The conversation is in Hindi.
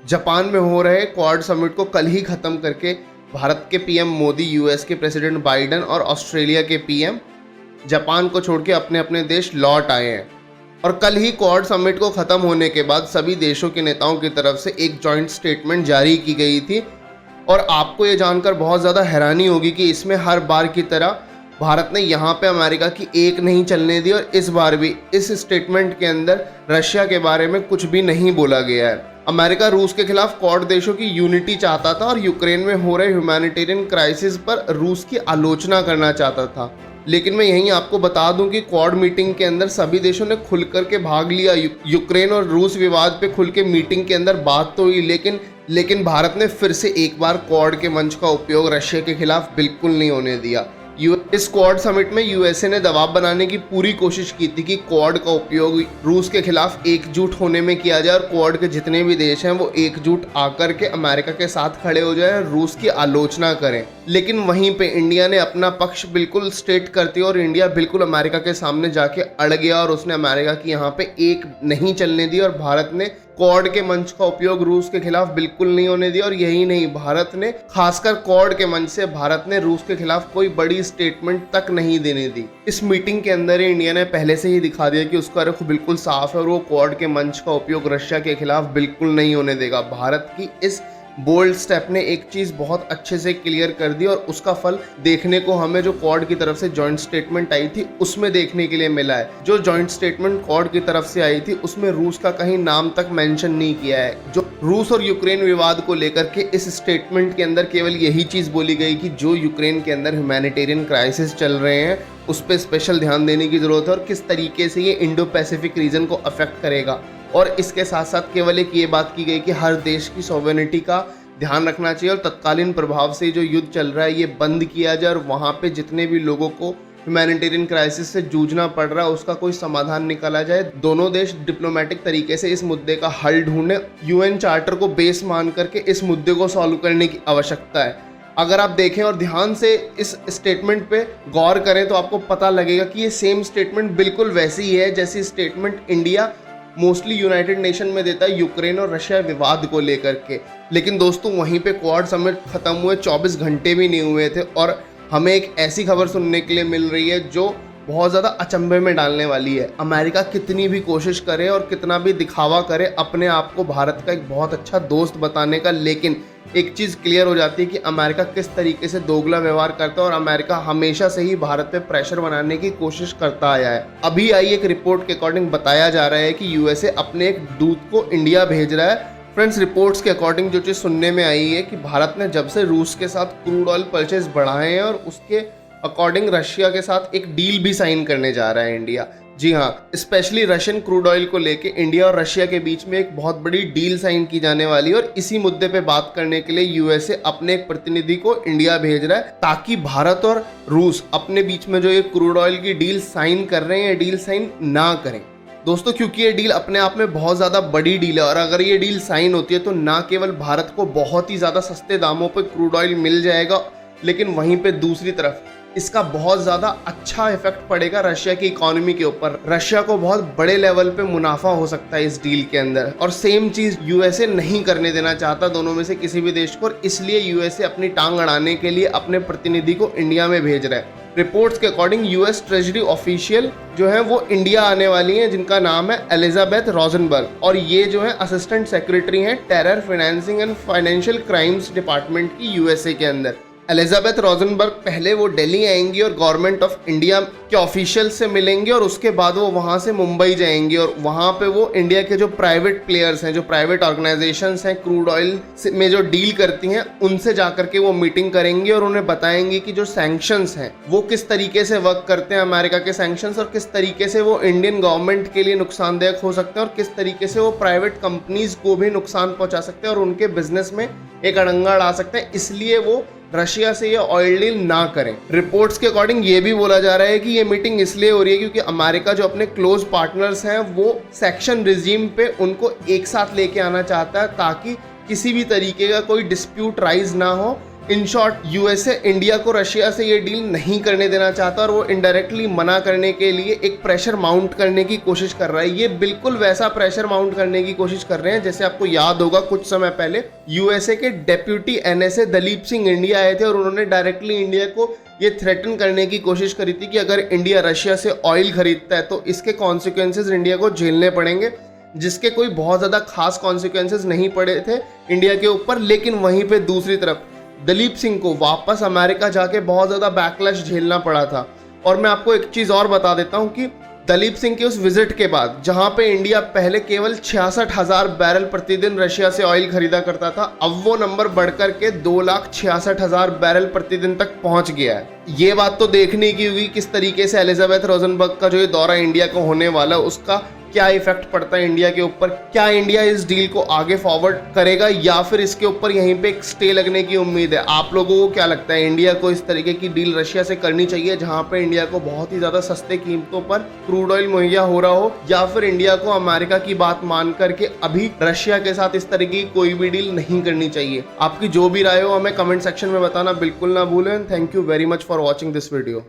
जापान में हो रहे क्वाड समिट को कल ही खत्म करके भारत के पीएम मोदी, यूएस के प्रेसिडेंट बाइडेन और ऑस्ट्रेलिया के पीएम जापान को छोड़ के अपने अपने देश लौट आए हैं। और कल ही क्वाड समिट को खत्म होने के बाद सभी देशों के नेताओं की तरफ से एक जॉइंट स्टेटमेंट जारी की गई थी। और आपको ये जानकर बहुत ज़्यादा हैरानी होगी कि इसमें हर बार की तरह भारत ने यहाँ पे अमेरिका की एक नहीं चलने दी और इस बार भी इस स्टेटमेंट के अंदर रशिया के बारे में कुछ भी नहीं बोला गया है। अमेरिका रूस के खिलाफ क्वाड देशों की यूनिटी चाहता था और यूक्रेन में हो रहे ह्यूमैनिटेरियन क्राइसिस पर रूस की आलोचना करना चाहता था। लेकिन मैं यहीं आपको बता दूं कि क्वाड मीटिंग के अंदर सभी देशों ने खुल कर के भाग लिया। यूक्रेन और रूस विवाद पे खुल के मीटिंग के अंदर बात तो हुई, लेकिन भारत ने फिर से एक बार क्वाड के मंच का उपयोग रशिया के खिलाफ बिल्कुल नहीं होने दिया। इस क्वाड समिट में यूएसए ने दबाव बनाने की पूरी कोशिश की थी कि क्वाड का उपयोग रूस के खिलाफ एकजुट होने में किया जाए और क्वाड के जितने भी देश हैं वो एकजुट आकर के अमेरिका के साथ खड़े हो जाए और रूस की आलोचना करें। लेकिन वहीं पे इंडिया ने अपना पक्ष बिल्कुल स्टेट करती और इंडिया बिल्कुल अमेरिका के सामने जाके अड़ गया और उसने अमेरिका की यहाँ पे एक नहीं चलने दी और भारत ने क्वाड के मंच का उपयोग रूस के खिलाफ बिल्कुल नहीं होने दिया। और यही नहीं, भारत ने खासकर क्वाड के मंच से भारत ने रूस के खिलाफ कोई बड़ी स्टेटमेंट तक नहीं देने दी। इस मीटिंग के अंदर ही इंडिया ने पहले से ही दिखा दिया कि उसका रुख बिल्कुल साफ है और वो क्वाड के मंच का उपयोग रशिया के खिलाफ बिल्कुल नहीं होने देगा। भारत की इस बोल्ड स्टेप ने एक चीज बहुत अच्छे से क्लियर कर दी और उसका फल देखने को हमें जो क्वाड की तरफ से जॉइंट स्टेटमेंट आई थी उसमें देखने के लिए मिला है। जो जॉइंट स्टेटमेंट क्वाड की तरफ से आई थी उसमें रूस का कहीं नाम तक मेंशन नहीं किया है। जो रूस और यूक्रेन विवाद को लेकर के इस स्टेटमेंट के अंदर केवल यही चीज बोली गई कि जो यूक्रेन के अंदर ह्यूमैनिटेरियन क्राइसिस चल रहे हैं उस पर स्पेशल ध्यान देने की जरूरत है और किस तरीके से ये इंडो पैसिफिक रीजन को अफेक्ट करेगा। और इसके साथ साथ केवल एक ये बात की गई कि हर देश की सॉवरेनिटी का ध्यान रखना चाहिए और तत्कालीन प्रभाव से जो युद्ध चल रहा है ये बंद किया जाए और वहाँ पे जितने भी लोगों को ह्यूमैनिटेरियन क्राइसिस से जूझना पड़ रहा है उसका कोई समाधान निकाला जाए। दोनों देश डिप्लोमेटिक तरीके से इस मुद्दे का हल ढूंढे। यूएन चार्टर को बेस मान करके इस मुद्दे को सॉल्व करने की आवश्यकता है। अगर आप देखें और ध्यान से इस स्टेटमेंट पे गौर करें तो आपको पता लगेगा कि ये सेम स्टेटमेंट बिल्कुल वैसी ही है जैसी statement India mostly United nation में देता है यूक्रेन और रशिया विवाद को लेकर के। लेकिन दोस्तों वहीं पे क्वाड समिट खत्म हुए 24 घंटे भी नहीं हुए थे और हमें एक ऐसी खबर सुनने के लिए मिल रही है जो बहुत ज़्यादा अचंभे में डालने वाली है। अमेरिका कितनी भी कोशिश करे और कितना भी दिखावा करे अपने आप को भारत का एक बहुत अच्छा दोस्त बताने का, लेकिन एक चीज़ क्लियर हो जाती है कि अमेरिका किस तरीके से दोगला व्यवहार करता है और अमेरिका हमेशा से ही भारत पे प्रेशर बनाने की कोशिश करता आया है। अभी आई एक रिपोर्ट के अकॉर्डिंग बताया जा रहा है कि यूएसए अपने एक दूत को इंडिया भेज रहा है। फ्रेंड्स, रिपोर्ट्स के अकॉर्डिंग जो चीज़ सुनने में आई है कि भारत ने जब से रूस के साथ क्रूड ऑयल परचेज बढ़ाए हैं और उसके अकॉर्डिंग रशिया के साथ एक डील भी साइन करने जा रहा है इंडिया। जी हाँ, स्पेशली रशियन क्रूड ऑयल को लेके इंडिया और रशिया के बीच में एक बहुत बड़ी डील साइन की जाने वाली है और इसी मुद्दे पे बात करने के लिए यूएसए अपने एक प्रतिनिधि को इंडिया भेज रहा है ताकि भारत और रूस अपने बीच में जो ये क्रूड ऑयल की डील साइन कर रहे हैं ये डील साइन ना करें। दोस्तों, क्योंकि ये डील अपने आप में बहुत ज़्यादा बड़ी डील है और अगर ये डील साइन होती है तो ना केवल भारत को बहुत ही ज़्यादा सस्ते दामों पर क्रूड ऑयल मिल जाएगा, लेकिन वहीं पे दूसरी तरफ इसका बहुत ज़्यादा अच्छा इफेक्ट पड़ेगा रशिया की इकोनॉमी के ऊपर। रशिया को बहुत बड़े लेवल पे मुनाफा हो सकता है इस डील के अंदर और सेम चीज़ यूएसए नहीं करने देना चाहता दोनों में से किसी भी देश को और इसलिए यूएसए अपनी टांग अड़ाने के लिए अपने प्रतिनिधि को इंडिया में भेज रहा है। रिपोर्ट्स के अकॉर्डिंग यूएस ट्रेजरी ऑफिशियल जो है वो इंडिया आने वाली हैं जिनका नाम है एलिजाबेथ रोजनबर्ग और ये जो है असिस्टेंट सेक्रेटरी हैं terror, financing and financial crimes department की यूएसए के अंदर। एलिजाबेथ रोजनबर्ग पहले वो दिल्ली आएंगी और गवर्नमेंट ऑफ इंडिया के ऑफिशियल से मिलेंगे और उसके बाद वो वहाँ से मुंबई जाएंगे और वहाँ पे वो इंडिया के जो प्राइवेट प्लेयर्स हैं, जो प्राइवेट ऑर्गेनाइजेशंस हैं क्रूड ऑयल में जो डील करती हैं उनसे जाकर के वो मीटिंग करेंगे और उन्हें बताएंगे कि जो सैंक्शंस हैं वो किस तरीके से वर्क करते हैं, अमेरिका के सैंक्शंस, और किस तरीके से वो इंडियन गवर्नमेंट के लिए नुकसानदायक हो सकते हैं और किस तरीके से वो प्राइवेट कंपनीज को भी नुकसान पहुँचा सकते हैं और उनके बिजनेस में एक अड़ंगा अड़ा सकते हैं। इसलिए वो रशिया से ये ऑयल डील ना करें। रिपोर्ट्स के अकॉर्डिंग ये भी बोला जा रहा है कि ये मीटिंग इसलिए हो रही है क्योंकि अमेरिका जो अपने क्लोज पार्टनर्स हैं वो सेक्शन रिजीम पे उनको एक साथ लेके आना चाहता है ताकि किसी भी तरीके का कोई डिस्प्यूट राइज ना हो इन शॉर्ट, यूएसए इंडिया को रशिया से ये डील नहीं करने देना चाहता और वो इनडायरेक्टली मना करने के लिए एक प्रेशर माउंट करने की कोशिश कर रहा है। ये बिल्कुल वैसा प्रेशर माउंट करने की कोशिश कर रहे हैं जैसे आपको याद होगा कुछ समय पहले यूएसए के deputy NSA Dalip Singh India आए थे और उन्होंने डायरेक्टली इंडिया को ये थ्रेटन करने की कोशिश करी थी कि अगर इंडिया रशिया से ऑयल खरीदता है तो इसके कॉन्सिक्वेंसेज इंडिया को झेलने पड़ेंगे, जिसके कोई बहुत ज़्यादा खास कॉन्सिक्वेंसेज नहीं पड़े थे इंडिया के ऊपर। लेकिन वहीं पे दूसरी तरफ दलीप सिंह को वापस अमेरिका जाके बहुत ज़्यादा बैकलैश झेलना पड़ा था। और मैं आपको एक चीज़ और बता देता हूँ कि दलीप सिंह के उस विजिट के बाद, जहाँ पे इंडिया पहले केवल 66,000 बैरल प्रतिदिन रशिया से ऑयल खरीदा करता था, अब वो नंबर बढ़कर के 2,66,000 बैरल प्रतिदिन तक पहुँच गया है। ये बात तो देखने की होगी किस तरीके से एलिजाबेथ रोजनबर्ग का जो ये दौरा इंडिया को होने वाला है उसका क्या इफेक्ट पड़ता है इंडिया के ऊपर। क्या इंडिया इस डील को आगे फॉरवर्ड करेगा या फिर इसके ऊपर यहीं पे एक स्टे लगने की उम्मीद है। आप लोगों को क्या लगता है, इंडिया को इस तरीके की डील रशिया से करनी चाहिए जहां पे इंडिया को बहुत ही ज़्यादा सस्ते कीमतों पर क्रूड ऑयल मुहैया हो रहा हो, या फिर इंडिया को अमेरिका की बात मान करके अभी रशिया के साथ इस तरीके की कोई भी डील नहीं करनी चाहिए। आपकी जो भी राय हो हमें कमेंट सेक्शन में बताना बिल्कुल ना भूलें। Thank you very much for watching this video.